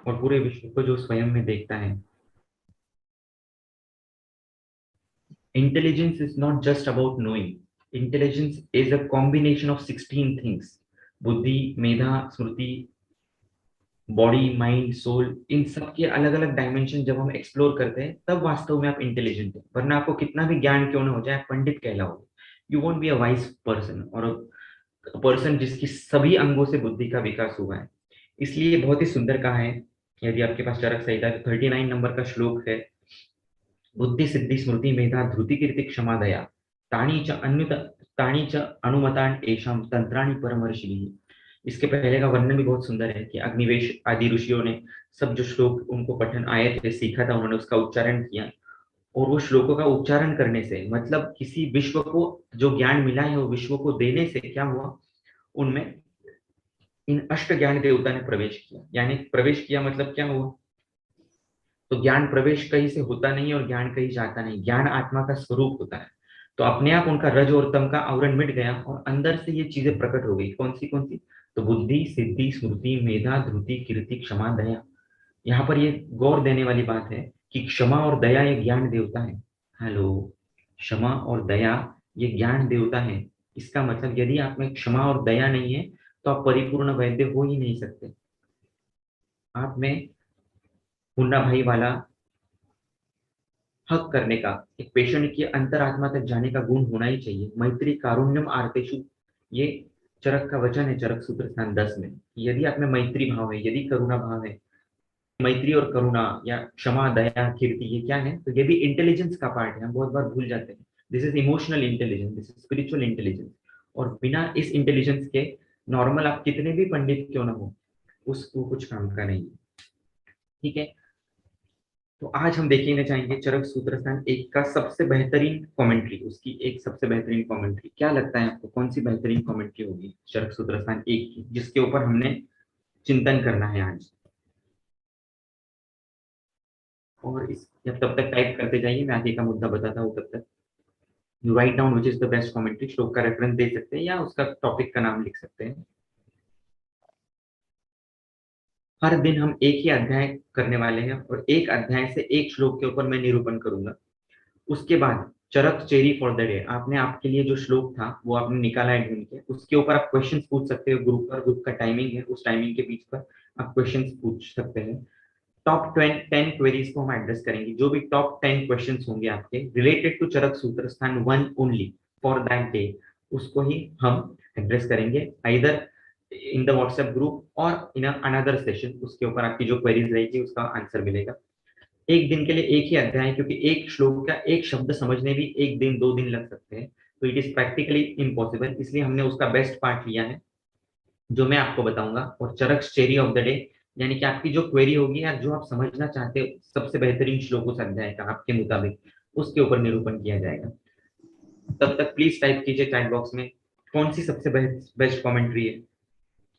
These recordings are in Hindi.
और पूरे विश्व को जो स्वयं में देखता है। Intelligence is not just about knowing, intelligence is a combination of 16 things. बुद्धि, मेधा, स्मृति, बॉडी, माइंड, सोल, इन सब के अलग अलग डायमेंशन जब हम एक्सप्लोर करते हैं तब वास्तव में आप इंटेलिजेंट हैं। वरना आपको कितना भी ज्ञान क्यों ना हो जाए, आप पंडित कहलाओगे। You won't be a wise person, और पर्सन जिसकी सभी अंगों से बुद्धि का विकास हुआ है। इसलिए बहुत ही सुंदर कहा है। यदि आपके पास चरक संहिता 39 नंबर का श्लोक है, बुद्धि सिद्धि स्मृति मेधा धृति कीर्ति क्षमा दया, तानी च अनुमतान एषाम तंत्राणि परमर्षि। इसके पहले का वर्णन भी बहुत सुंदर है कि अग्निवेश आदि ऋषियों ने सब जो श्लोक उनको पठन आए थे, सीखा था, उन्होंने उसका उच्चारण किया। और वो श्लोकों का उच्चारण करने से मतलब किसी विश्व को जो ज्ञान मिला है वो विश्व को देने से क्या हुआ, उनमें इन अष्ट ज्ञान देवता ने प्रवेश किया। यानी प्रवेश किया मतलब क्या हुआ, तो ज्ञान प्रवेश कहीं से होता नहीं और ज्ञान कहीं जाता नहीं, ज्ञान आत्मा का स्वरूप होता है। तो अपने आप उनका रज और तम का आवरण मिट गया और अंदर से ये चीजें प्रकट हो गई। कौन सी, तो बुद्धि सिद्धि स्मृति मेधा धृति कीर्ति क्षमा दया। यहाँ पर ये गौर देने वाली बात है कि क्षमा और दया ये ज्ञान देवता है। हेलो, क्षमा और दया ये ज्ञान देवता है। इसका मतलब यदि आप में क्षमा और दया नहीं है तो आप परिपूर्ण वैद्य हो ही नहीं सकते। आप में मुन्ना भाई वाला हक करने का, एक पेशेंट की अंतरात्मा तक जाने का गुण होना ही चाहिए। मैत्री कारुण्यम आर्तेषु, ये चरक का वचन है चरक सूत्र स्थान 10 में। यदि आप में मैत्री भाव है, यदि करुणा भाव है, मैत्री और करुणा या क्षमा दया कीर्ति, ये क्या है, तो ये भी इंटेलिजेंस का पार्ट है। हम बहुत बार भूल जाते हैं। This is emotional intelligence, this is spiritual intelligence. और बिना इस इंटेलिजेंस के नॉर्मल आप कितने भी पंडित क्यों ना हो, उसको कुछ काम का नहीं है। ठीक है, तो आज हम देखने जाएंगे चरक सूत्र स्थान एक का सबसे बेहतरीन कमेंट्री, उसकी एक सबसे बेहतरीन कमेंट्री। क्या लगता है आपको कौन सी बेहतरीन कमेंट्री होगी चरक सूत्र स्थान एक की, जिसके ऊपर हमने चिंतन करना है आज। और इस जब तब तक टाइप करते जाइए, मैं आगे का मुद्दा बताता हूँ तब तक। You write down which is the best commentary, श्लोक का रेफरेंस दे सकते हैं या उसका टॉपिक का नाम लिख सकते हैं। हर दिन हम एक ही अध्याय करने वाले हैं और एक अध्याय से एक श्लोक के ऊपर मैं निरूपण करूंगा। उसके बाद चरक चेरी फॉर द डे, आपने आपके लिए जो श्लोक था वो आपने निकाला है ढूंढ के, उसके ऊपर आप क्वेश्चंस पूछ सकते हो ग्रुप पर। ग्रुप का टाइमिंग है, उस टाइमिंग के बीच पर आप क्वेश्चंस पूछ सकते हैं। टॉप 10 क्वेरीज को हम एड्रेस करेंगे। जो भी टॉप 10 क्वेश्चंस होंगे आपके रिलेटेड टू चरक सूत्र स्थान one only for that day, उसको ही हम एड्रेस करेंगे either in the WhatsApp group और इन अनदर सेशन। उसके ऊपर आपकी जो क्वेरीज रहेगी उसका आंसर मिलेगा। एक दिन के लिए एक ही अध्याय, क्योंकि एक श्लोक का एक शब्द समझने भी एक दिन 2 दिन लग सकते हैं, तो इट इज प्रैक्टिकली इम्पॉसिबल। इसलिए हमने उसका बेस्ट पार्ट लिया है जो मैं आपको बताऊंगा। और चरक चेरी ऑफ द डे, यानी कि आपकी जो क्वेरी होगी या जो आप समझना चाहते हो सबसे बेहतरीन श्लोक उस अध्याय का आपके मुताबिक, उसके ऊपर निरूपण किया जाएगा। तब तक प्लीज टाइप कीजिए चैट बॉक्स में कौन सी सबसे बेस्ट कमेंट्री है।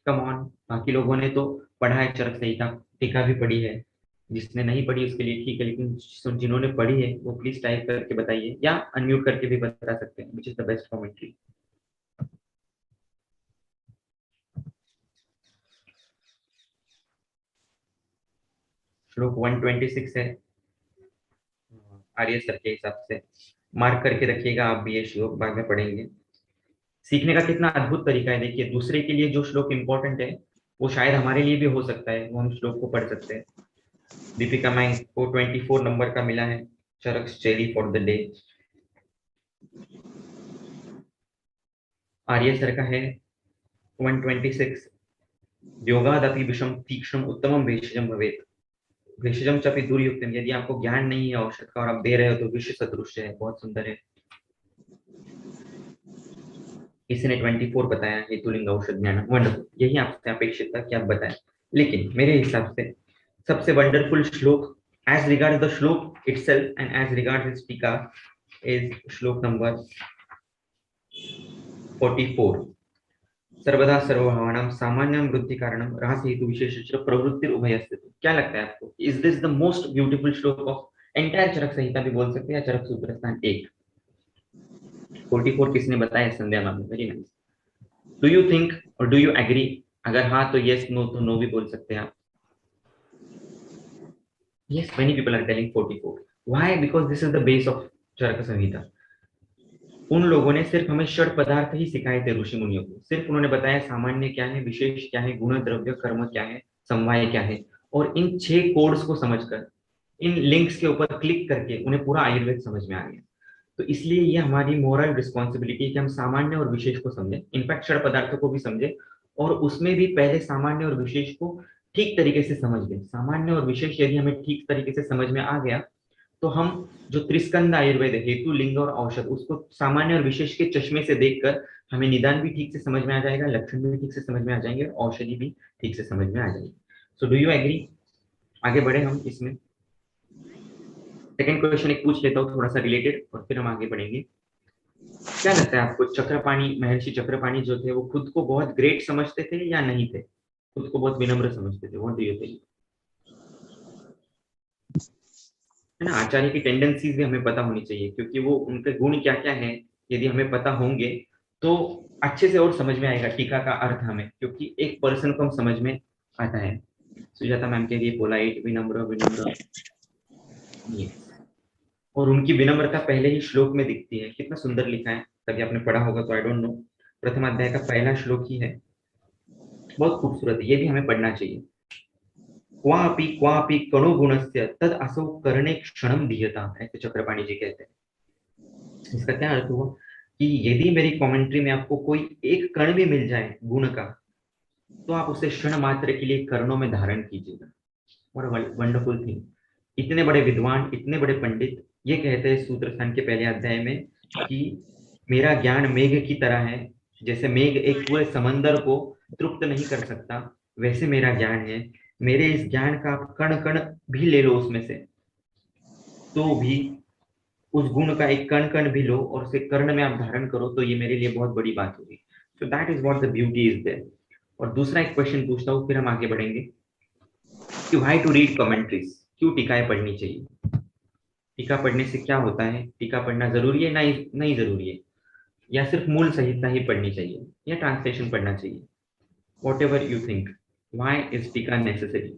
कम ऑन, बाकी लोगों ने तो पढ़ा है चरक संहिता, टीका भी पढ़ी है। जिसने नहीं पढ़ी उसके लिए ठीक है, लेकिन जिन्होंने पढ़ी है वो प्लीज टाइप करके बताइए या अनम्यूट करके भी बता सकते हैं which is the best commentary. श्लोक 126 है आर्य सर के हिसाब से। मार्क करके रखिएगा आप भी, ये श्लोक बाद में पढ़ेंगे। सीखने का कितना अद्भुत तरीका है, देखिए दूसरे के लिए जो श्लोक इंपॉर्टेंट है वो शायद हमारे लिए भी हो सकता है, वो हम श्लोक को पढ़ सकते हैं। दीपिका मैम को 24 नंबर का मिला है Charak cherry for the day. Arya sir का है 126, योगादपि विषम तीक्ष्णम उत्तमम भेषजम भवेत, भेषजम चापि दुर्युक्तम। यदि आपको ज्ञान नहीं है औषध का और आप दे रहे हो तो विष सदृश है, बहुत सुंदर है। किसी ने 24 बताया हेतुलिंग औषध ज्ञान, वंडरफुल, यही आपसे अपेक्षित था कि आप बताएं। लेकिन मेरे हिसाब से सबसे वंडरफुल श्लोक as regard the shloka itself and as regard his tika is shloka number 44। सर्वदा सर्वभावानां सामान्यं वृद्धि कारणम रास हेतु विशेष प्रवृत्ति उभयस्ते। क्या लगता है आपको, is this the most beautiful श्लोक ऑफ एंटायर चरक संहिता भी बोल सकते हैं या चरक सूत्र स्थान एक। 44 किसने बताया, Sandhya ma'am, very nice. Do you think or do you agree, अगर हाँ तो यस, नो तो नो भी बोल सकते हैं आप। Yes, many people are telling 44. Why? Because this is the base of चरक संहिता. उन लोगों ने सिर्फ हमें षड पदार्थ ही सिखाए थे ऋषि मुनियों को. सिर्फ उन्होंने बताया सामान्य क्या है, विशेष क्या है, गुण द्रव्य कर्म क्या है, समवाय क्या है, और इन 6 कोड्स को समझकर, इन लिंक्स के ऊपर क्लिक करके उन्हें पूरा आयुर्वेद समझ में आ गया. तो इसलिए ये हमारी मोरल रिस्पॉन्सिबिलिटी है कि हम सामान्य और विशेष को समझें, इनफैक्ट षड पदार्थों को भी समझें, और उसमें भी पहले सामान्य और विशेष को ठीक तरीके से समझ लें. सामान्य और विशेष यदि हमें ठीक तरीके से समझ में आ गया, तो हम जो त्रिस्कंद आयुर्वेद है, हेतु, लिंग और औषध, उसको सामान्य और विशेष के चश्मे से देखकर हमें निदान भी ठीक से समझ में आ जाएगा, लक्षण भी ठीक से समझ में आ जाएंगे, और औषधि भी ठीक से समझ में आ जाएगी. So do you agree? आगे बढ़े हम इसमें. सेकंड क्वेश्चन एक पूछ लेता हूँ थोड़ा सा रिलेटेड, और फिर हम आगे बढ़ेंगे. क्या लगता है आपको, चक्रपाणी, महर्षि चक्रपाणी जो थे वो खुद को बहुत ग्रेट समझते थे या नहीं थे? खुद को बहुत विनम्र समझते थे? What do you think? है ना, आचार्य की टेंडेंसीज भी हमें पता होनी चाहिए, क्योंकि वो उनके गुण क्या क्या है यदि हमें पता होंगे तो अच्छे से और समझ में आएगा टीका का अर्थ हमें, क्योंकि एक पर्सन को हम समझ में आता है. सुजाता मैम के लिए पोलाइट, विनम्र, विनम्र. Yes. और उनकी विनम्रता पहले ही श्लोक में दिखती है. कितना सुंदर लिखा है, कभी आपने पढ़ा होगा तो आई डोंट नो. प्रथम अध्याय का पहला श्लोक ही है, बहुत खूबसूरत है, ये भी हमें पढ़ना चाहिए. क्वापि क्वापि कणो गुणस्य तद असौ करणे क्षणम दीयता, ऐसे चक्रपाणी जी कहते हैं. इसका क्या अर्थ हुआ कि यदि मेरी कमेंट्री में आपको कोई एक कण भी मिल जाए गुण का, तो आप उसे क्षण मात्र के लिए कर्णों में धारण कीजिएगा. What wonderful thing. इतने बड़े विद्वान, इतने बड़े पंडित ये कहते हैं सूत्रस्थान के पहले अध्याय में कि मेरा ज्ञान मेघ की तरह है. जैसे मेघ एक पूरे समंदर को तृप्त नहीं कर सकता, वैसे मेरा ज्ञान है. मेरे इस ज्ञान का आप कण कण भी ले लो उसमें से, तो भी उस गुण का एक कण कण भी लो और उसे कर्ण में आप धारण करो, तो ये मेरे लिए बहुत बड़ी बात होगी. So that is what the beauty is there. और दूसरा एक क्वेश्चन पूछता हूँ, फिर हम आगे बढ़ेंगे, कि व्हाई टू रीड कमेंट्रीज, क्यों टीकाएं पढ़नी चाहिए? टीका पढ़ने से क्या होता है? टीका पढ़ना जरूरी है, नहीं नहीं जरूरी है, या सिर्फ मूल संहिता ही पढ़नी चाहिए, या ट्रांसलेशन पढ़ना चाहिए? What ever you think, why is टीका नेसेसरी?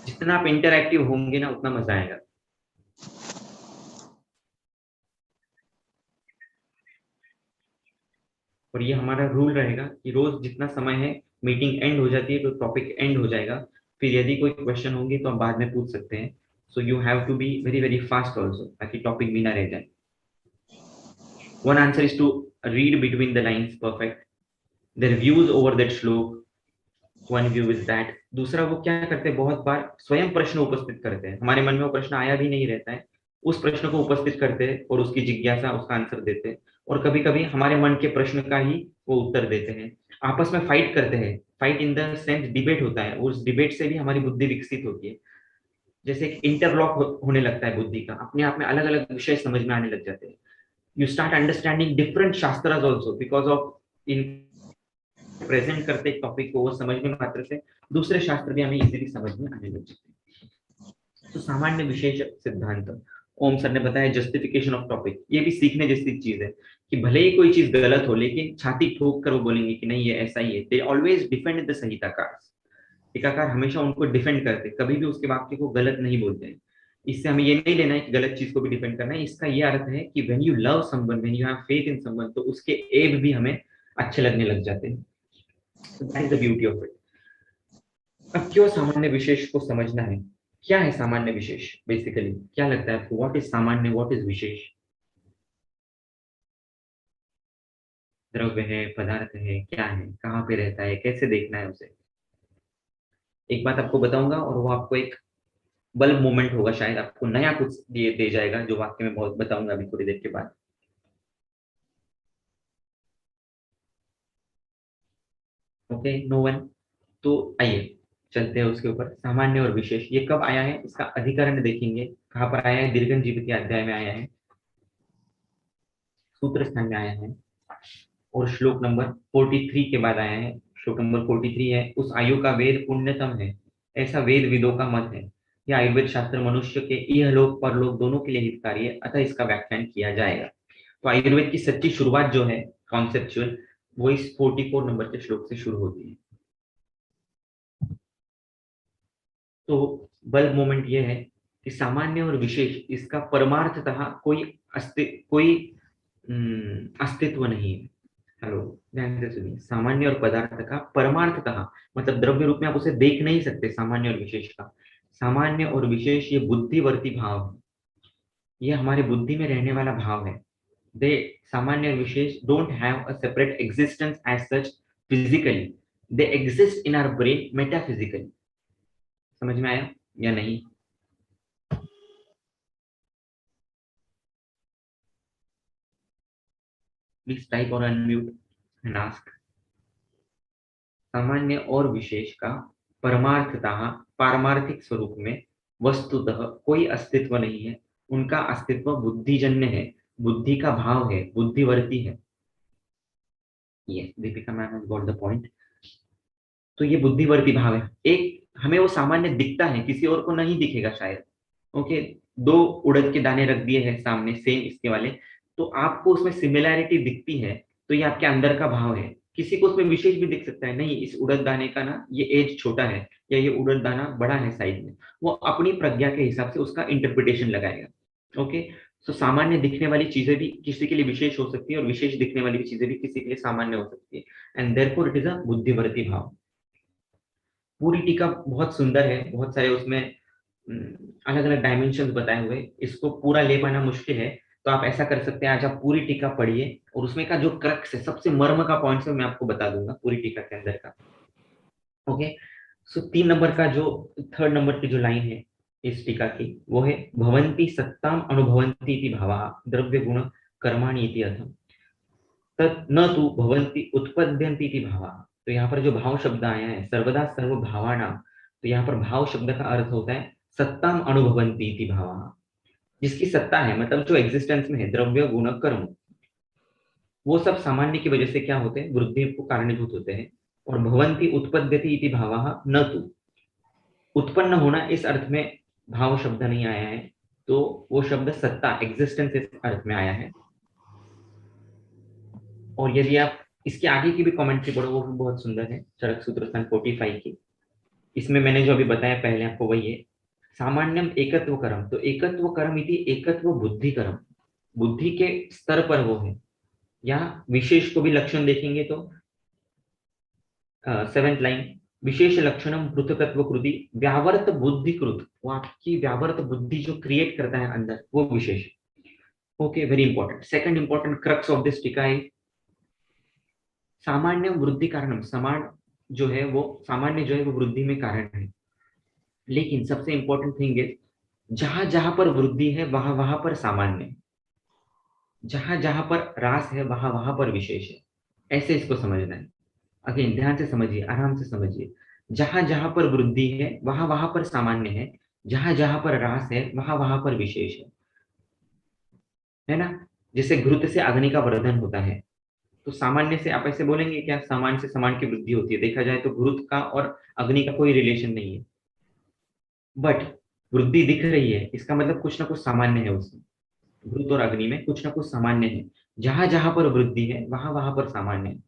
जितना आप इंटरैक्टिव होंगे ना, उतना मजा आएगा. और ये हमारा रूल रहेगा कि रोज जितना समय है, मीटिंग एंड हो जाती है तो टॉपिक एंड हो जाएगा. फिर यदि कोई क्वेश्चन होंगे तो आप बाद में पूछ सकते हैं. So you have to be very very fast also, ताकि टॉपिक भी ना रह जाए. One answer is to read between the lines perfect, their views over that shloka. One view is that. दूसरा, वो क्या करते हैं, बहुत बार स्वयं प्रश्न उपस्थित करते हैं. हमारे मन में वो प्रश्न आया भी नहीं रहता है, उस प्रश्न को उपस्थित करते हैं और उसकी जिज्ञासा, उसका आंसर देते हैं. और कभी कभी हमारे मन के प्रश्न का ही वो उत्तर देते हैं. आपस में फाइट करते हैं, fight in the sense debate होता है. उस डिबेट से भी हमारी बुद्धि विकसित होती है. जैसे एक इंटरलॉक होने लगता है बुद्धि का, अपने आप में अलग अलग विषय समझ में आने लग जाते हैं. You start understanding different shastras also, because of in present करते एक टॉपिक को वो समझने मात्र से दूसरे शास्त्र भी हमें इजीली समझ में आने लग जाते हैं. तो सामान्य विशेष सिद्धांत, ओम सर ने बताया, जस्टिफिकेशन ऑफ टॉपिक, ये भी सीखने जैसी चीज है, कि भले ही कोई चीज गलत हो, लेकिन छाती ठोक कर वो बोलेंगे कि नहीं ये ऐसा ही है. They always defend the samhitakar. टीकाकार हमेशा उनको डिफेंड करते, कभी भी उसके वाक्य को गलत नहीं बोलते हैं. इससे हमें ये नहीं लेना है कि गलत चीज को भी डिफेंड करना है. इसका ये अर्थ है कि when you love someone, when you have faith in someone, तो उसके एब भी हमें अच्छे लगने लग जाते हैं. That is the beauty of it. अब क्यों सामान्य विशेष को समझना है? क्या है सामान्य विशेष बेसिकली? क्या लगता है आपको, व्हाट इज सामान्य, व्हाट इज विशेष? द्रव्य है, पदार्थ है, क्या है, कहाँ पे रहता है, कैसे देखना है उसे? एक बात आपको बताऊंगा और वो आपको एक बल्ब मोमेंट होगा, शायद आपको नया कुछ दे जाएगा, जो वाक्य में बहुत बताऊंगा अभी थोड़ी देर के बाद. Okay, no one. तो आइए चलते हैं उसके ऊपर. सामान्य और विशेष ये कब आया है, इसका अधिकरण देखेंगे. कहाँ पर आया है? दीर्घन जीव के अध्याय में आया है, सूत्र स्थान में आया है, और श्लोक नंबर 43 के बाद आया है. श्लोक नंबर 43 है, उस आयु का वेद पुण्यतम है, ऐसा वेद विदों का मत है. यह आयुर्वेद शास्त्र मनुष्य के इहलोक परलोक दोनों के लिए हितकारी है, अतः इसका व्याख्यान किया जाएगा. तो आयुर्वेद की सच्ची शुरुआत जो है कॉन्सेप्चुअल, वो इस 44 नंबर के श्लोक से शुरू होती है. तो बल्ब मोमेंट ये है कि सामान्य और विशेष इसका परमार्थतः कोई अस्तित्व नहीं है। हेलो, ध्यान से सुनिए। सामान्य और पदार्थ का परमार्थतः मतलब द्रव्य रूप में आप उसे देख नहीं सकते, सामान्य और विशेष का। सामान्य और विशेष ये बुद्धिवर्ती भाव है, ये हमारे बुद्धि में रहने वाला भाव है। दे सामान्य और vishesh don't have a separate existence as such physically, they exist in our brain metaphysically. समझ में आया या नहीं? Please type or unmute and ask. सामान्य और विशेष का परमार्थतः पारमार्थिक स्वरूप में वस्तुतः कोई अस्तित्व नहीं है। उनका अस्तित्व बुद्धिजन्य है, बुद्धि का भाव है, बुद्धिवर्ती है। Yes, Deepika ma'am has got the point. तो ये बुद्धिवर्ती भाव है। एक हमें वो सामान्य दिखता है, किसी और को नहीं दिखेगा शायद। ओके, दो उड़द के दाने रख दिए हैं सामने सेम इसके वाले, तो आपको उसमें सिमिलैरिटी दिखती है, तो ये आपके अंदर का भाव है। किसी को उसमें विशेष भी दिख सकता है, नहीं इस उड़द दाने का ना ये एज छोटा है, या ये उड़द दाना बड़ा है साइज में। वो अपनी प्रज्ञा के हिसाब से उसका इंटरप्रिटेशन लगाएगा। ओके, तो सामान्य दिखने वाली चीजें भी किसी के लिए विशेष हो सकती है, और विशेष दिखने वाली भी चीजें भी किसी के लिए सामान्य हो सकती है। And therefore it is a buddhivarti bhav. पूरी टीका बहुत सुंदर है, बहुत सारे उसमें अलग अलग डायमेंशन बताए हुए। इसको पूरा ले पाना मुश्किल है, तो आप ऐसा कर सकते हैं, आज आप पूरी टीका पढ़िए, और उसमें का जो क्रक्स है, सबसे मर्म का पॉइंट है, मैं आपको बता दूंगा पूरी टीका के अंदर का। ओके, सो 3 नंबर का जो थर्ड नंबर की जो लाइन है इस टीका की, वो है भवंती सत्ताम अनुभवंती इति भावा द्रव्य गुण कर्माणि इति अर्थम तत् न तु भवन्ति उत्पद्यन्ति इति भावा। तो यहाँ पर जो भाव शब्द आया है, सर्वदा सर्व भावानाम, तो यहाँ पर भाव शब्द का अर्थ होता है सत्ताम अनुभवन्ति इति भावा। जिसकी सत्ता है मतलब जो एग्जिस्टेंस में है, द्रव्य गुण कर्म, वो सब सामान्य की वजह से क्या होते हैं, वृद्धि को कारणीभूत होते हैं। और भवन्ति उत्पद्यति इति भावः न तु, उत्पन्न होना इस अर्थ में भाव शब्द नहीं आया है, तो वो शब्द सत्ता एग्जिस्टेंस इस अर्थ में आया है। और यदि आप इसके आगे की भी कमेंट्री पढ़ो, वो भी बहुत सुंदर है, चरक सूत्र सन 45 की। इसमें मैंने जो अभी बताया पहले आपको वही है। सामान्यम एकत्व कर्म, तो एकत्व कर्म इति एकत्व बुद्धि कर्म, बुद्धि के स्तर पर वो है। या विशेष को भी लक्षण देखेंगे तो 7th लाइन, विशेष लक्षणम पृथकत्व कृति व्यावर्त बुद्धिकृत, वो आपकी व्यावर्त बुद्धि जो क्रिएट करता है अंदर, वो विशेष। Okay, very important. Second important crux of this टीका है सामान्य वृद्धि कारणम, समान जो है वो सामान्य जो है वो वृद्धि में कारण है। लेकिन सबसे इंपॉर्टेंट थिंग है, जहां जहां पर वृद्धि है वहां वहां पर सामान्य, जहां जहां पर ह्रास है वहां वहां पर विशेष है। ऐसे इसको समझना है। अगेन ध्यान से समझिए, आराम से समझिए। जहां जहां पर वृद्धि है वहां वहां पर सामान्य है, जहां जहां पर ह्रास है वहां वहां पर विशेष है ना? जैसे घृत से अग्नि का वर्धन होता है, तो सामान्य से आप ऐसे बोलेंगे क्या सामान्य से समान की वृद्धि होती है? देखा जाए तो घृत का और अग्नि का कोई रिलेशन नहीं है, बट वृद्धि दिख रही है, इसका मतलब कुछ ना कुछ सामान्य है उसमें। घृत और अग्नि में कुछ ना कुछ सामान्य है। जहां जहां पर वृद्धि है वहां वहां पर सामान्य है।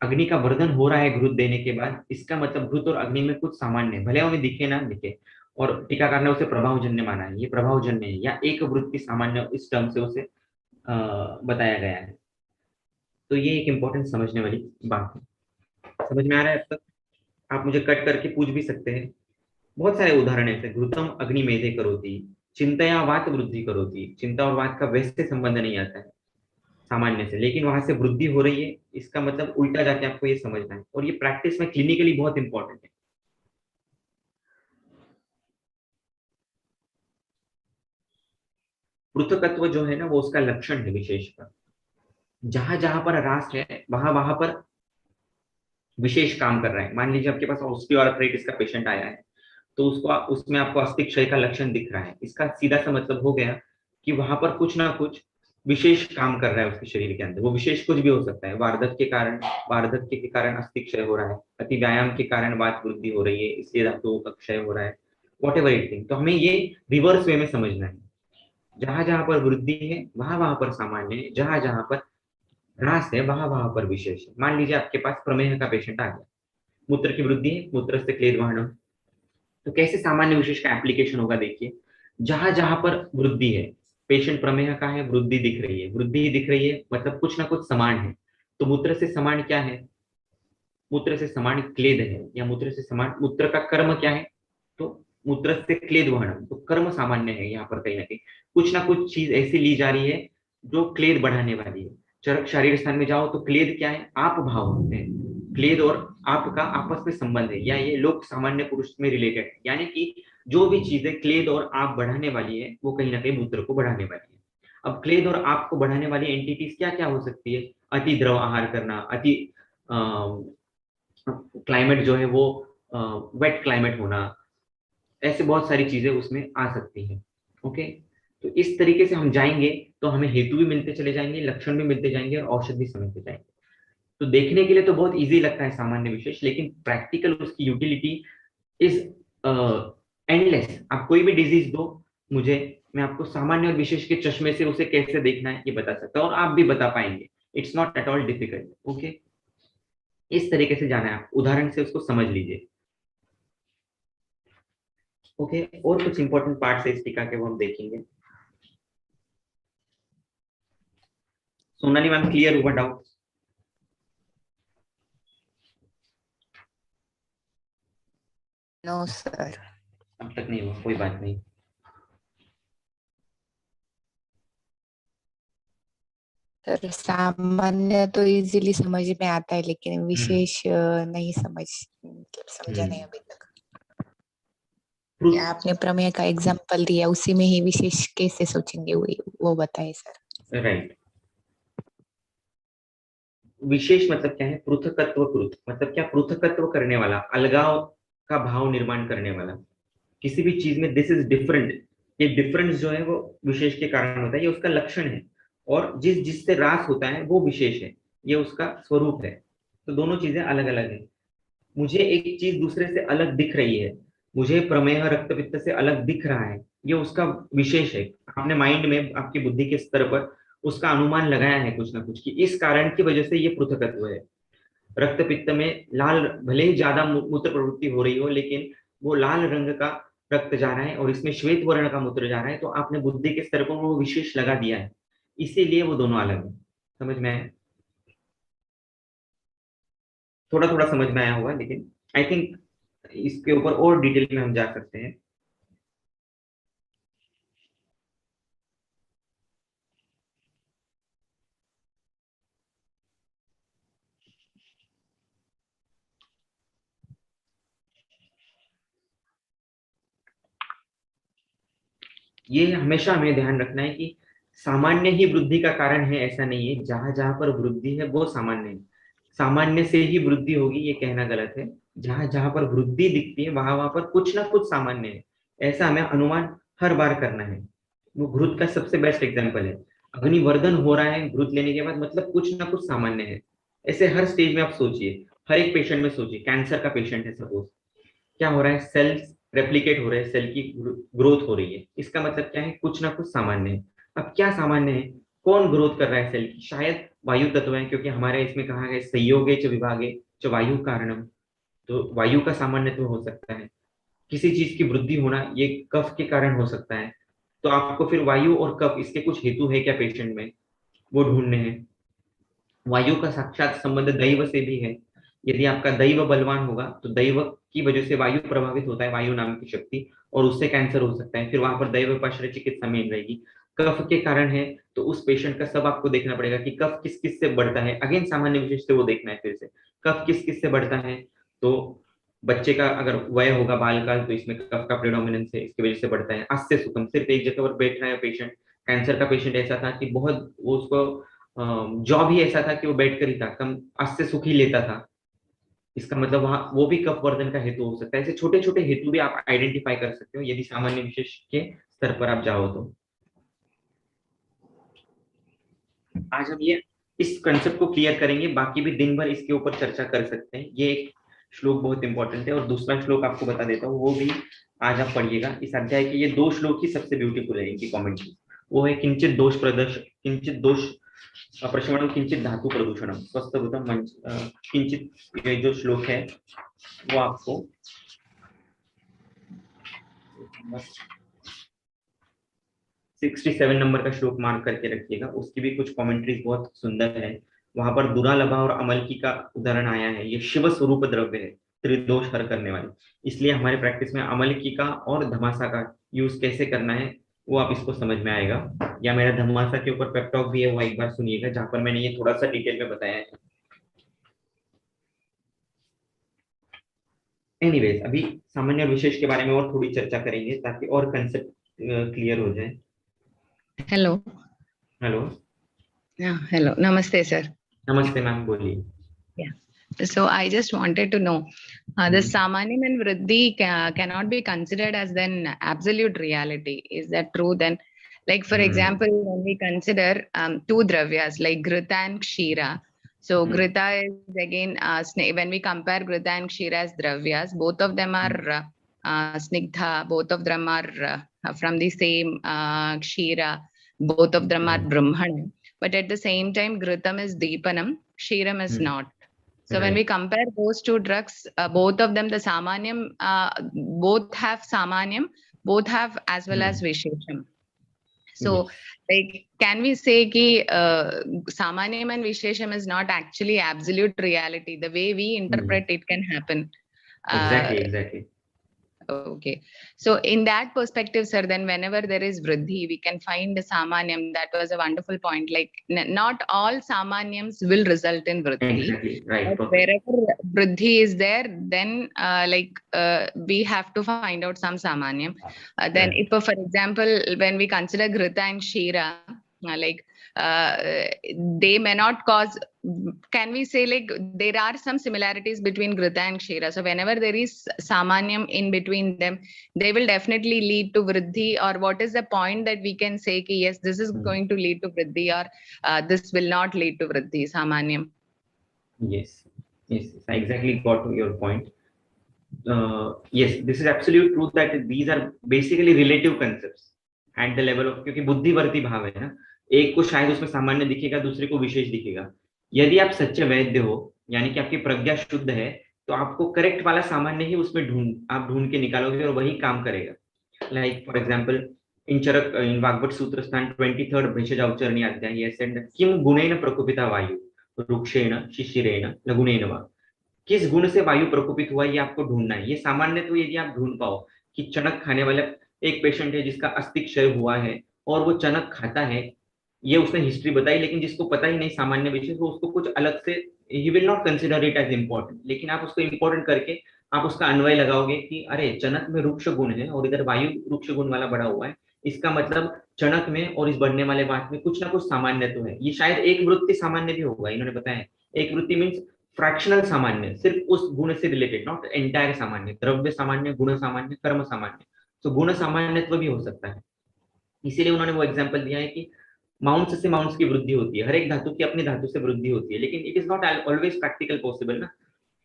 अग्नि का वर्धन हो रहा है घृत देने के बाद, इसका मतलब घृत और अग्नि में कुछ सामान्य है, भले उन्हें दिखे ना दिखे। और टीकाकार ने उसे प्रभावजन्य माना है, ये प्रभावजन्य है, या एक वृत्ति सामान्य, इस टर्म से उसे बताया गया है। तो ये एक इंपॉर्टेंट समझने वाली बात है। समझ में आ रहा है अब तक? आप मुझे कट करके पूछ भी सकते हैं। बहुत सारे उदाहरण ऐसे, घृतम अग्नि मेधे करोति, चिंतया वात वृद्धि करोति। चिंता और वात का वैसे संबंध नहीं आता है सामान्य से, लेकिन वहां से वृद्धि हो रही है, इसका मतलब उल्टा जाके आपको ये समझना है, और ये प्रैक्टिस में क्लिनिकली बहुत इंपॉर्टेंट है। पृथकत्व जो है ना, वो उसका लक्षण है विशेष का। जहां जहां पर ह्रास है वहां वहां पर विशेष काम कर रहा है। मान लीजिए आपके पास ऑस्टियोआर्थराइटिस का पेशेंट आया है, तो उसको उसमें आपको अस्थि क्षय का लक्षण दिख रहा है, इसका सीधा सा मतलब हो गया कि वहां पर कुछ ना कुछ विशेष काम कर रहा है उसके शरीर के अंदर। वो विशेष कुछ भी हो सकता है, वार्धक्य के कारण अस्थि क्षय हो रहा है, अति व्यायाम के कारण वात वृद्धि हो रही है इसलिए धातुओं का क्षय हो रहा है, वॉट एवर इट थिंग। तो हमें ये रिवर्स वे में समझना है। जहां जहां पर वृद्धि है वहां वहां पर सामान्य है, जहां जहां पर ह्रास है वहां वहां पर विशेष है। मान लीजिए आपके पास प्रमेह का पेशेंट आ गया, मूत्र की वृद्धि है, मूत्र से क्लेद वाहन, तो कैसे सामान्य विशेष का एप्लीकेशन होगा, देखिए जहां जहां पर वृद्धि है, पेशेंट प्रमेह का है, वृद्धि दिख रही है, वृद्धि दिख रही है मतलब कुछ ना कुछ समान है। तो मूत्र से समान क्या है, मूत्र से समान क्लेद है, या मूत्र से समान, मूत्र का कर्म क्या है, तो मूत्र से क्लेद वहन, तो कर्म सामान्य है यहाँ पर कहीं ना कहीं। कुछ ना कुछ चीज ऐसी ली जा रही है जो क्लेद बढ़ाने वाली है। चरक शारीर स्थान में जाओ तो क्लेद क्या है, आप भाव होते हैं। क्लेद और आप का आपस में संबंध है, या ये लोग सामान्य पुरुष में रिलेटेड है, यानी कि जो भी चीजें क्लेद और आप बढ़ाने वाली है वो कहीं ना कहीं मूत्र को बढ़ाने वाली है। अब क्लेद और आप को बढ़ाने वाली एंटिटीज क्या क्या हो सकती है, अति द्रव आहार करना, अति क्लाइमेट जो है वो वेट क्लाइमेट होना, ऐसे बहुत सारी चीजें उसमें आ सकती हैं। ओके, तो इस तरीके से हम जाएंगे तो हमें हेतु भी मिलते चले जाएंगे, लक्षण भी मिलते जाएंगे और औषध भी समझते जाएंगे। तो देखने के लिए तो बहुत इजी लगता है सामान्य विशेष, लेकिन प्रैक्टिकल उसकी यूटिलिटी इज एंडलेस। आप कोई भी डिजीज दो मुझे, मैं आपको सामान्य और विशेष के चश्मे से उसे कैसे देखना है ये बता सकता हूँ, और आप भी बता पाएंगे। It's not at all difficult. Okay, इस तरीके से जाना है, आप उदाहरण से उसको समझ लीजिए। ओके, और कुछ इंपॉर्टेंट पार्ट है इस टीका के वो हम देखेंगे। सोनाली मैम, क्लियर हुआ डाउट? No sir. अब तक नहीं हुआ, कोई बात नहीं। सर सामान्य तो इजीली समझ में आता है, लेकिन विशेष नहीं समझा नहीं हम्म अभी तक। प्रूफ, या आपने प्रमेय का एग्जांपल दिया, उसी में ही विशेष कैसे सोचेंगे वो बताइए सर। राइट। विशेष मतलब क्या है, पृथकत्व कृत, मतलब क्या, पृथकत्व करने वाला, अलगाव का भाव निर्माण करने वाला। किसी भी चीज में दिस इज डिफरेंट, ये डिफरेंस जो है वो विशेष के कारण होता है, ये उसका लक्षण है। और जिससे रास होता है वो विशेष है, ये उसका स्वरूप है। तो दोनों चीजें अलग अलग है। मुझे एक चीज दूसरे से अलग दिख रही है, मुझे प्रमेह रक्त पित्त से अलग दिख रहा है, ये उसका विशेष है। आपने माइंड में आपकी बुद्धि के स्तर पर उसका अनुमान लगाया है कुछ ना कुछ, कि इस कारण की वजह से ये पृथकत्व है। रक्त पित्त में लाल, भले ही ज्यादा मूत्र प्रवृत्ति हो रही हो, लेकिन वो लाल रंग का रक्त जा रहा है और इसमें श्वेत वर्ण का मूत्र जा रहा है, तो आपने बुद्धि के स्तर पर वो विशेष लगा दिया है, इसीलिए वो दोनों अलग है। समझ में आया? थोड़ा थोड़ा समझ में आया होगा, लेकिन आई थिंक इसके ऊपर और डिटेल में हम जा सकते हैं। ये हमेशा हमें ध्यान रखना है कि सामान्य ही वृद्धि का कारण है ऐसा नहीं है, जहां जहां पर वृद्धि है वो सामान्य है। सामान्य से ही वृद्धि होगी ये कहना गलत है। जहां जहां पर वृद्धि दिखती है वहां वहां पर कुछ ना कुछ सामान्य है, ऐसा हमें अनुमान हर बार करना है। वो घृत का सबसे बेस्ट एग्जाम्पल है। अग्निवर्धन हो रहा है घृत लेने के बाद, मतलब कुछ ना कुछ सामान्य है। ऐसे हर स्टेज में आप सोचिए, हर एक पेशेंट में सोचिए, कैंसर का पेशेंट है सपोज, क्या हो रहा है, सेल्स रेप्लिकेट हो रहे हैं, सेल की ग्रोथ हो रही है, इसका मतलब क्या है, कुछ ना कुछ सामान्य है। अब क्या सामान्य है, कौन ग्रोथ कर रहा है सेल की, शायद वायु तत्व है, क्योंकि हमारे इसमें कहा गया संयोगे च विभागे च वायु कारणम, तो वायु का सामान्य तो हो सकता है। किसी चीज की वृद्धि होना ये कफ के कारण हो सकता है, तो आपको फिर वायु और कफ इसके कुछ हेतु है क्या पेशेंट में, वो ढूंढने हैं। वायु का साक्षात संबंध दैव से भी है। यदि आपका दैव बलवान होगा तो दैव की वजह से वायु प्रभावित होता है, वायु नाम की शक्ति, और उससे कैंसर हो सकता है, फिर वहां पर दैवपाश्रय चिकित्सा मेन रहेगी। कफ के कारण है तो उस पेशेंट का सब आपको देखना पड़ेगा कि कफ किस किस से बढ़ता है, अगेन सामान्य विशेष से वो देखना है फिर से, कफ किस किस से बढ़ता है। तो बच्चे का अगर वय होगा बाल काल, तो इसमें कफ का प्रेडोमिनेंस है, इसकी वजह से बढ़ता है। अस्य सुखम, सिर्फ एक जगह पर बैठ रहा है पेशेंट, कैंसर का पेशेंट ऐसा था कि बहुत वो उसको जॉब ही ऐसा था कि वो बैठकर ही था, कम अस्त से सुख ही लेता था, इसका मतलब वहां वो भी कफ वर्धन का हेतु हो सकता है। ऐसे छोटे छोटे हेतु भी आप आइडेंटिफाई कर सकते हो यदि सामान्य विशेष के स्तर पर आप जाओ तो। आज हम ये इस कंसेप्ट को क्लियर करेंगे, बाकी भी दिन भर इसके ऊपर चर्चा कर सकते हैं। ये एक श्लोक बहुत इंपॉर्टेंट है, और दूसरा श्लोक आपको बता देता हूँ, वो भी आज आप पढ़िएगा। इस अध्याय के ये दो श्लोक ही सबसे ब्यूटीफुल है, इनकी कॉमेंट्री। वो है किंचित दोष प्रदर्श, किंचित दोष प्रशमन, किंचित धातु प्रदूषणम स्वस्थ मंच, किंचित, ये जो श्लोक है वो आपको 67 नंबर का श्लोक मार्क करके रखिएगा, उसकी भी कुछ कमेंट्रीज बहुत सुंदर है। वहां पर दुरालभा और अमलकी का उदाहरण आया है। ये शिव स्वरूप द्रव्य है, त्रिदोष हर करने वाले। इसलिए हमारे प्रैक्टिस में अमलकी का और धमासा का यूज कैसे करना है वो आप इसको समझ में आएगा। या मेरा धमासा के ऊपर पेप टॉक भी है, वो एक बार सुनिएगा, जहां पर मैंने ये थोड़ा सा डिटेल में बताया है। एनीवेज, अभी सामान्य और विशेष के बारे में और थोड़ी चर्चा करेंगे ताकि और कंसेप्ट क्लियर हो जाए। हेलो। हेलो। हेलो, नमस्ते सर। नमस्ते मैम, बोलिए। So I just wanted to know, the Samanyam and Vriddhi cannot be considered as then absolute reality. Is that true then? Like for example, when we consider two dravyas like Grita and Kshira. So Grita is again, when we compare Grita and Kshira as dravyas, both of them are Snigdha, both of them are from the same Kshira, both of them are Brahmana. But at the same time, Gritam is Deepanam, Kshiram is not. So when we compare those two drugs, both of them, the Samanyam, both have Samanyam, both have as well as Vishesham. So like, can we say ki Samanyam and Vishesham is not actually absolute reality? The way we interpret it can happen. Exactly. Okay. So in that perspective, sir, then whenever there is Vriddhi, we can find the Samanyam. That was a wonderful point. Like not all Samanyams will result in Vriddhi. Exactly, right. But wherever Vriddhi is there, then we have to find out some Samanyam. Then if, for example, when we consider Grita and Kshira, they may not cause, can we say like there are some similarities between Grita and Kshira. So whenever there is Samanyam in between them, they will definitely lead to Vriddhi. Or what is the point that we can say ki yes, this is going to lead to Vriddhi, or this will not lead to Vriddhi, Samanyam? Yes, I exactly got to your point. Yes, this is absolute truth that these are basically relative concepts at the level of, क्योंकि बुद्धिवर्ती भाव है ना, एक को शायद उसमें सामान्य दिखेगा, दूसरे को विशेष दिखेगा। यदि आप सच्चे वैद्य हो, यानी कि आपकी प्रज्ञा शुद्ध है, तो आपको करेक्ट वाला सामान्य ही उसमें ढूंढ के निकालोगे और वही काम करेगा। Like for example in Vagbhata सूत्र स्थान 23rd भेषज अवचरणी अध्याय, ये सेड किम गुणेन प्रकोपिता वायु रुक्षेण शिशिरेण लघुनेन वा। किस गुण से वायु प्रकोपित हुआ ये आपको ढूंढना है। ये सामान्य तो यदि आप ढूंढ पाओ कि चनक खाने वाला एक पेशेंट है जिसका अस्थि क्षय हुआ है और वो चनक खाता है, ये उसने हिस्ट्री बताई, लेकिन जिसको पता ही नहीं सामान्य विषय, तो उसको कुछ अलग से ही will not consider it as important. लेकिन आप उसको इम्पोर्टेंट करके आप उसका अन्वय लगाओगे कि अरे चनक में रुक्ष गुण है और इधर वायु रुक्ष गुण वाला बढ़ा हुआ है, इसका मतलब चनक में और इस बढ़ने वाले बात में कुछ ना कुछ सामान्य तो है। ये शायद एक वृत्ति सामान्य भी होगा, इन्होंने बताया। एक वृत्ति मीन्स फ्रैक्शनल सामान्य, सिर्फ उस गुण से रिलेटेड, नॉट एंटायर सामान्य। द्रव्य सामान्य, गुण सामान्य, कर्म सामान्य, तो गुण सामान्यत्व भी हो सकता है। इसीलिए उन्होंने वो एग्जांपल दिया है कि माउंट्स से माउंट्स की वृद्धि होती है, हर एक धातु की अपनी धातु से वृद्धि होती है, लेकिन it is not always practical possible ना।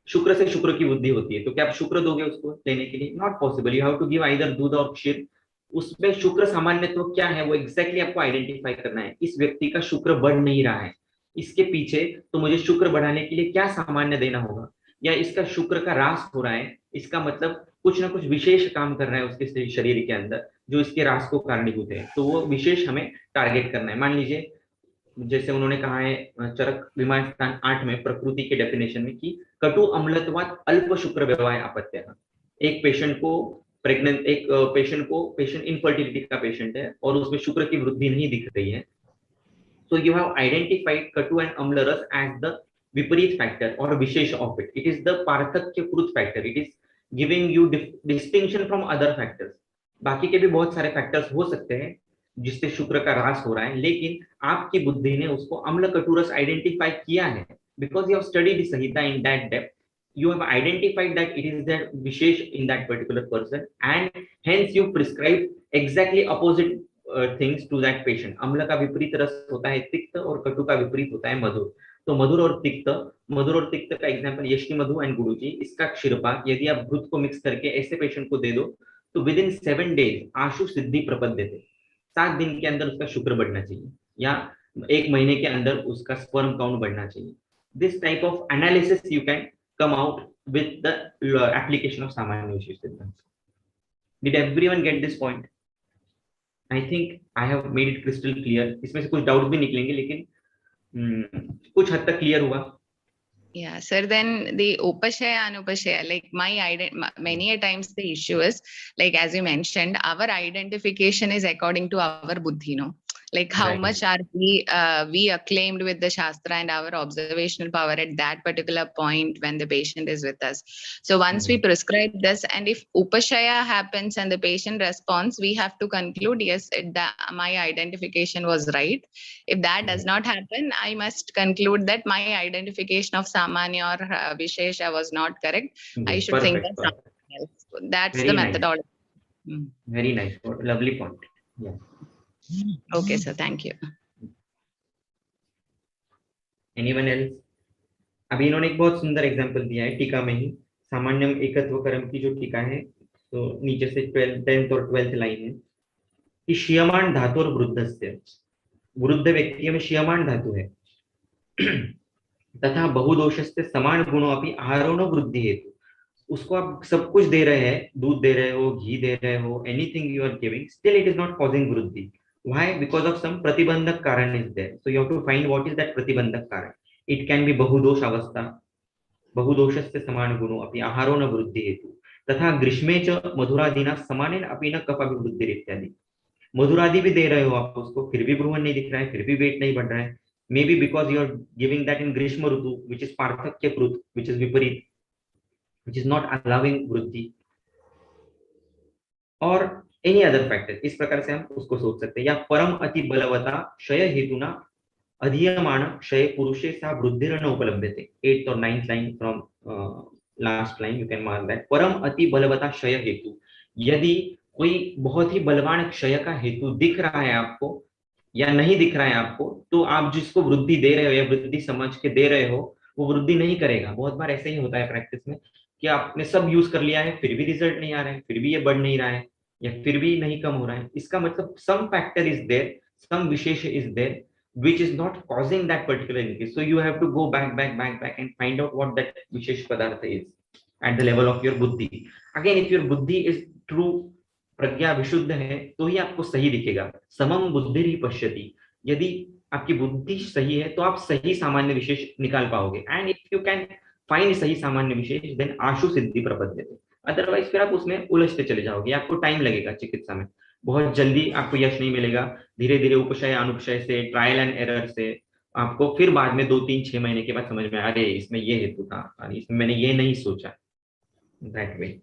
शुक्र से शुक्र की वृद्धि होती है, तो क्या आप शुक्र दोगे उसको लेने के लिए? Not possible. You have to give either दूध और क्षीर। उसमें शुक्र सामान्यत्व क्या है वो एग्जैक्टली आपको आइडेंटिफाई करना है। इस व्यक्ति का शुक्र बढ़ नहीं रहा है, इसके पीछे तो मुझे शुक्र बढ़ाने के लिए क्या सामान्य देना होगा, या इसका शुक्र का ह्रास हो रहा है, इसका मतलब कुछ ना कुछ विशेष काम कर रहा है उसके शरीर के अंदर जो इसके ह्रास को कारणीभूत है, तो वो विशेष हमें टारगेट करना है। मान लीजिए जैसे उन्होंने कहा है चरक विमान स्थान 8 में प्रकृति के डेफिनेशन में कि कटु अम्लत्वात् अल्प शुक्र व्यवहार अपत्यः। एक पेशेंट को पेशेंट इनफर्टिलिटी का पेशेंट है और उसमें शुक्र की वृद्धि नहीं दिख रही है, so you have identified katu and amla ras as the viparit factor or vishesh of it. It is the parthakya krut factor. It is giving you distinction from other factors. बाकी के भी बहुत सारे फैक्टर्स हो सकते हैं जिससे शुक्र का ह्रास हो रहा है, लेकिन आपकी बुद्धि ने उसको अम्ल कटुरस आइडेंटिफाई किया है because you have studied Samhita in that depth. You have identified that it is the vishesh in that particular person and hence you prescribe exactly opposite things to that patient. अम्ल का विपरीत रस होता है तिक्त और कटु का विपरीत होता है मधुर। तो मधुर और तिक्त का एग्जांपल यष्टि मधु एंड गुरुजी। इसका क्षीरपाक यदि आप घृत को मिक्स करके ऐसे पेशेंट को दे दो तो विद इन 7 days आशु सिद्धि प्रपद्य थे। 7 दिन के अंदर उसका शुक्र बढ़ना चाहिए या 1 महीने के अंदर उसका स्पर्म काउंट बढ़ना चाहिए। This type of analysis you can come out with the application of सामान्य विशेष सिद्धांत। Did everyone get this point? I think I have made it crystal clear. इसमें से कुछ डाउट भी निकलेंगे, लेकिन कुछ हद तक क्लियर हुआ. Yeah, sir, then the upashaya anupashaya, like many a times the issue is, like as you mentioned, our identification is according to our buddhi, no? Like how Right. much are we acclaimed with the shastra and our observational power at that particular point when the patient is with us. So once we prescribe this, and if upashaya happens and the patient responds, we have to conclude, yes, my identification was right. If that does not happen, I must conclude that my identification of Samanya or Vishesha was not correct. I should think of something else. That's Very the nice. methodology. Very nice. Lovely point. Yeah. Okay, sir. Thank you. Anyone else? अभी इन्होंने एक बहुत सुंदर एग्जांपल दिया है टीका में ही, सामान्यम एकत्व कर्म की जो टीका है, तो नीचे से 10th और 12th लाइन है कि शियमान धातु और वृद्धस्य, वृद्ध व्यक्ति में शियमान धातु है, तथा बहुदोषस्य समान गुणों अपनी आहारोण वृद्धि हेतु. उसको आप सब कुछ दे रहे हैं, दूध दे रहे हो, घी दे रहे हो, anything you are giving, still it is not causing वृद्धि. Why? Because of some प्रतिबंधक कारण is there. So you have to find what is that प्रतिबंधक कारण. It can be बहुदोष अवस्था, बहुदोषस्य समान गुणों अपनी आहारों न वृद्धि हेतु, तथा ग्रीष्मे च मधुरादिना समानेन अपि न कफ अभिवृद्धि इत्यादि. मधुरादि भी दे रहे हो आप उसको, फिर भी भ्रूण नहीं दिख रहा है, फिर भी वेट नहीं बढ़ रहा है. Maybe because you are giving that in ग्रीष्म ऋतु, विच इज पार्थक्य कृत, विच इज विपरीत, विच इज नॉट अलाउिंग वृद्धि, और एनी अदर फैक्टर. इस प्रकार से हम उसको सोच सकते हैं. या परम अति बलवता क्षय हेतुना अधीयमाण क्षय पुरुषे सा वृद्धि न उपलब्धते. 8th और 9th line from last line, you can mark that. परम अति बलवता क्षय हेतु, यदि कोई बहुत ही बलवान क्षय का हेतु दिख रहा है आपको या नहीं दिख रहा है आपको, तो आप जिसको वृद्धि दे रहे हो या वृद्धि समझ के दे रहे हो, वो वृद्धि नहीं करेगा. बहुत बार ऐसे ही होता है प्रैक्टिस में कि आपने सब यूज कर लिया है, फिर भी रिजल्ट नहीं आ रहा है, फिर भी ये बढ़ नहीं रहा है, या फिर भी नहीं कम हो रहा है. इसका मतलब some factor is there, some विशेष is there which is not causing that particular increase. So you have to go back and find out what that vishesh padartha is at the level of your buddhi. Again, if your buddhi is true, प्रज्ञा विशुद्ध है, तो ही आपको सही दिखेगा. समम बुद्धि ही पश्यति. यदि आपकी बुद्धि सही है तो आप सही सामान्य विशेष निकाल पाओगे. And if you can find सही सामान्य विशेष, देन आशु सिद्धि प्रपद्यते. अदरवाइज फिर आप उसमें उलझते चले जाओगे, आपको टाइम लगेगा चिकित्सा में, बहुत जल्दी आपको यश नहीं मिलेगा. धीरे धीरे उपशय अनुपशय से, ट्रायल एंड एरर से आपको फिर बाद में 2-3-6 महीने के बाद समझ में, अरे इसमें ये हेतु था, अरे इसमें मैंने ये नहीं सोचा. That way.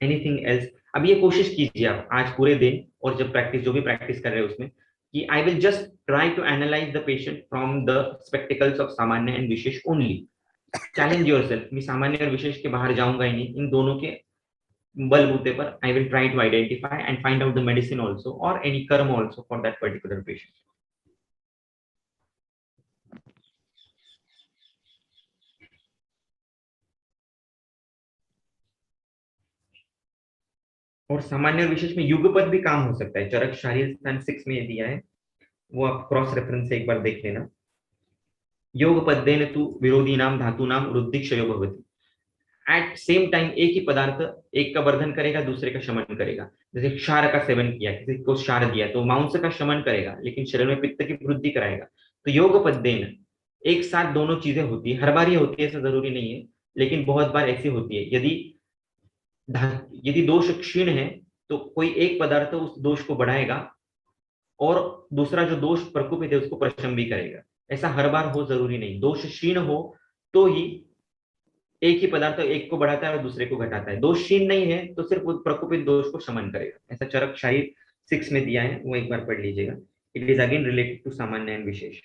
Anything else? अब ये कोशिश कीजिए आप आज पूरे दिन, और जब प्रैक्टिस जो भी प्रैक्टिस कर रहे हैं उसमें, कि I will just try to analyse the patient from the spectacles of samanya and vishesh only. Challenge yourself. मैं सामान्य और विशेष के बाहर जाऊंगा ही नहीं, इन दोनों के बलबूते पर I will try to identify and find out the medicine also, or any karma also for that particular patient. और सामान्य और विशेष में युगपद भी काम हो सकता है. चरक शारीर स्थान 6 में दिया है, वो आप क्रॉस रेफरेंस से एक बार देख लेना. योग पद्येन तु विरोधी नाम धातु नाम वृद्धि क्षय भवति. एट सेम टाइम एक ही पदार्थ एक का वर्धन करेगा, दूसरे का शमन करेगा. जैसे क्षार का सेवन किया, किसी को क्षार दिया तो मांस का शमन करेगा, लेकिन शरीर में पित्त की वृद्धि कराएगा. तो योग पद्येन एक साथ दोनों चीजें होती है. हर बार ये होती है ऐसा जरूरी नहीं है, लेकिन बहुत बार ऐसी होती है. यदि दोष क्षीण है तो कोई एक पदार्थ उस दोष को बढ़ाएगा, और दूसरा जो दोष प्रकोपित है उसको प्रशम भी करेगा. ऐसा हर बार हो जरूरी नहीं. दोष क्षीण हो तो ही एक ही पदार्थ एक को बढ़ाता है और दूसरे को घटाता है. दोष क्षीण नहीं है तो सिर्फ प्रकोपित दोष को शमन करेगा. ऐसा चरक शारीर 6 में दिया है, वो एक बार पढ़ लीजिएगा. It is again related to samanya and vishesh.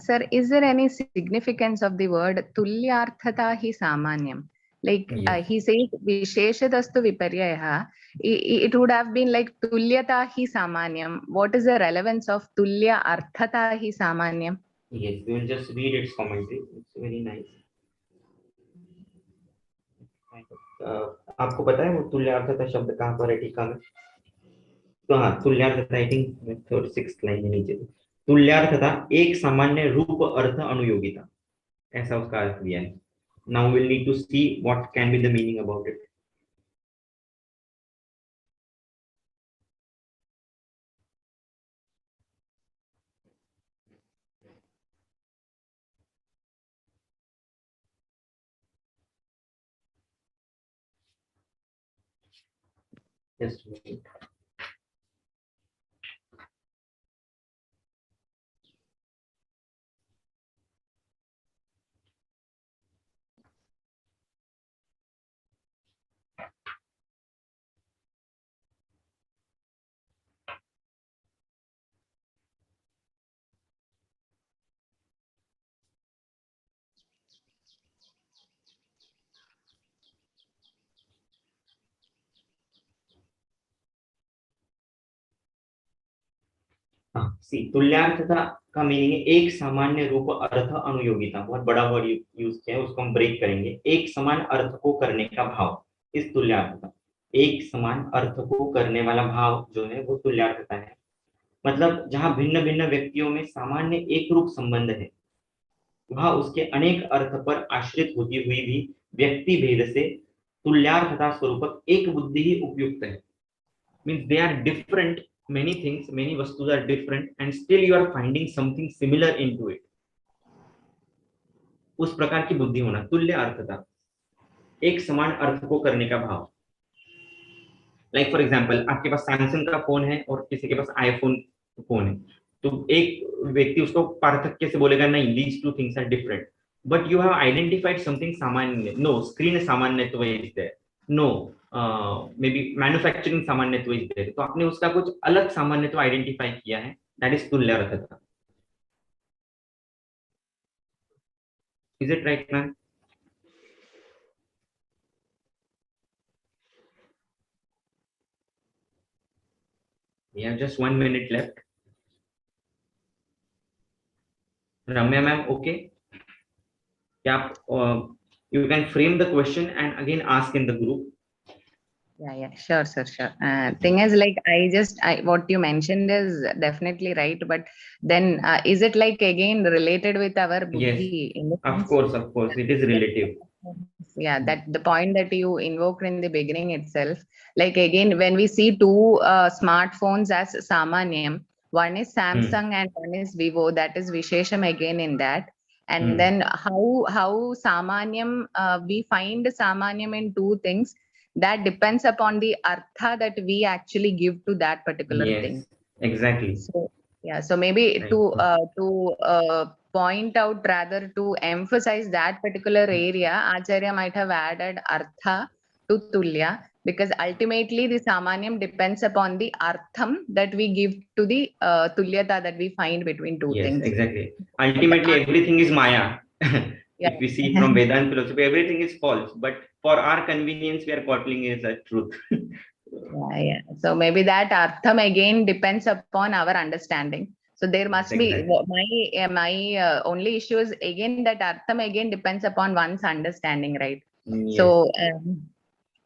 Sir, is there any significance of the word tulyarthata hi samanyam? Like Yes. he says visheshadastu viparyaya. It would have been like tulyata hi samanyam. What is the relevance of tulya arthata hi samanyam? Yes, we will just read its commentary. It's very nice. आपको पता है वो तुल्यार्थता शब्द कहाँ पर है टीका में? तो हाँ, तुल्यार्थता आई थिंक 6th लाइन में नीचे. तुल्यार्थता एक सामान्य रूप अर्थ अनुयोगिता. ऐसा उसका अर्थ दिया है. Now we'll need to see what can be the meaning about it. Just wait. सी तुल्यार्थता का मीनिंग है एक सामान्य रूप अर्थ अनुयोगिता. बहुत बड़ा वर्ड यूज किया है, उसको हम ब्रेक करेंगे. एक समान अर्थ को करने का भाव, इस तुल्यार्थता. एक समान अर्थ को करने वाला भाव जो है वो तुल्यार्थता है. मतलब जहां भिन्न भिन्न व्यक्तियों में सामान्य एक रूप संबंध है, वह उसके अनेक अर्थ पर आश्रित होती हुई भी व्यक्ति भेद से तुल्यार्थता स्वरूपक एक बुद्धि ही उपयुक्त है. Means they are different, many things, many vastus are different and still you are finding something similar into it. उस प्रकार की बुद्धि होना तुल्य अर्थता, एक समान अर्थ को करने का भाव. लाइक फॉर एग्जांपल आपके पास सैमसंग का फोन है और किसी के पास आईफोन फोन है, तो एक व्यक्ति उसको पार्थक्य से बोलेगा नहीं, these two things are different, but you have identified something samanya. No, screen samanyatva is there. No, maybe manufacturing samanyatva is there. तो आपने उसका कुछ अलग सामान्यत्व आइडेंटिफाई किया है, that is tulyarthata. Is it right ma'am? We have just 1 minute left. Ramya ma'am, okay? Yeah, you can frame the question and again ask in the group. Yeah, sure, sir, sure. Thing is, like, what you mentioned is definitely right, but then is it like again related with our buddhi? Yes, of course, it is relative. Yeah, that the point that you invoked in the beginning itself, like again, when we see two smartphones as Samanyam, one is Samsung and one is Vivo, that is Vishesham again in that. And then how Samanyam, we find Samanyam in two things. That depends upon the artha that we actually give to that particular thing. Exactly. So, yeah, so maybe to point out, rather to emphasize that particular area, Acharya might have added artha to tulya, because ultimately the samanyam depends upon the artham that we give to the tulyata that we find between two things. Yes, exactly. Ultimately, everything is maya. If we see from Vedanta philosophy, everything is false, but for our convenience, we are calling it as truth. Yeah. So maybe that artham again depends upon our understanding. So there must be my only issue is again that artham again depends upon one's understanding, right? Yes.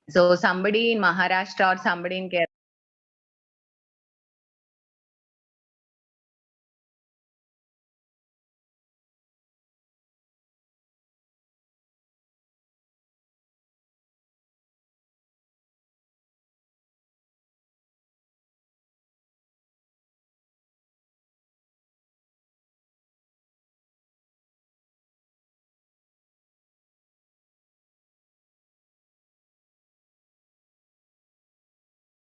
So somebody in Maharashtra or somebody in Kerala